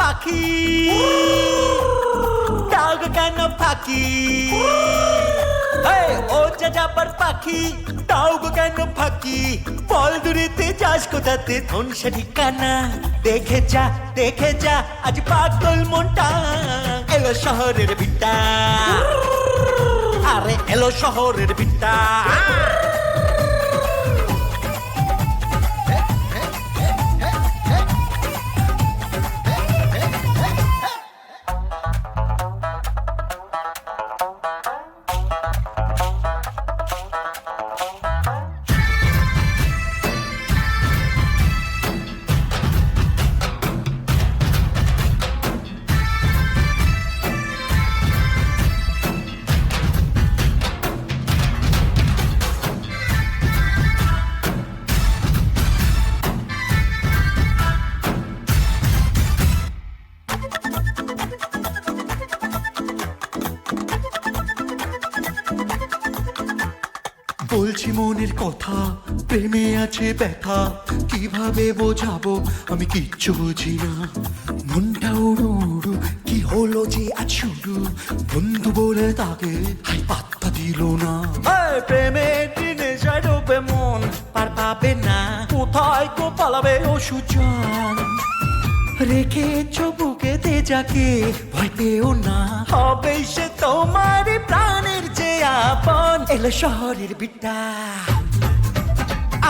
পাখি ডাক কেন ফাঁকি ও যা যাবার পাখি ডাক কেন ফাঁকি বল দূরেতে যাস কোথাতে ধনসা ঠিকানা দেখে যা আজ পাগল মনটা এলো শহরের বিটা আরে এলো শহরের বিটা বলছি মনের কথা প্রেমে আছে ব্যথা কিভাবে বোঝাবো আমি কিচ্ছু বুঝি না মনটা উড়ু উড়ু কি হলো যে আজ শুরু বন্ধু বলে তাকে হাই পাত্তা দিল না প্রেমের দিনে ডোবে মন পার পাবে না কোথায় তো পালাবে ও সুজান রেখেছো বুকেতে যাকে ভয় পেও না হবে সে তোমার প্রাণের যে আপন এলো শহরের বিটা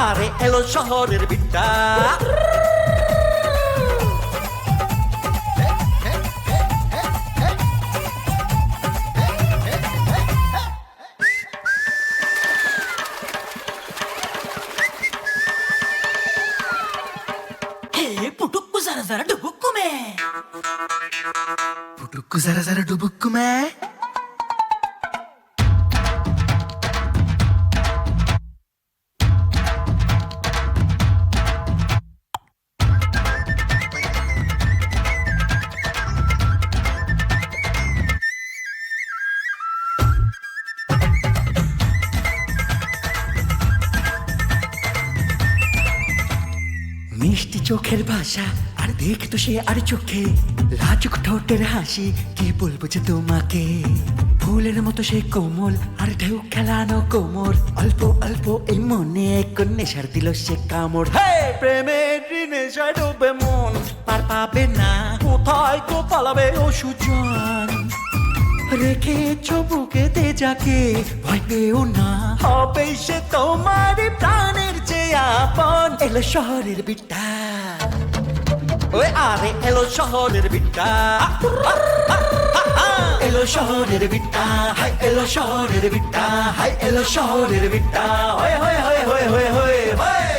আরে এলো শহরের বিটা पुटुक्कू जरा जरा डुबुक्कू में पुटुक्कू जरा जरा डुबुक्कू में মিষ্টি চোখের ভাষা আর দেখতো সে আর চোখে লাজুক ঠোঁটের হাসি কি বলবো যে তোমাকে ফুলের মতো সে কোমল আর ঢেউ খেলানো কোমর অল্প অল্প এই মনে এক নেশার দিল সে কামড় প্রেমের নেশা ডুবে মন পার পাবে না কোথায় তো পালাবে ও সুজন রেখেছো বুকেতে যাকে ভয় পেও না হবে সে তোমার প্রাণের যে আপন এলো শহরের বিটা ওই আরে এলো শহরের বিটা এলো শহরের বিটা হাই এলো শহরের বিটা হাই এলো শহরের বিটা হয় হয় হয় হয় হয় হয়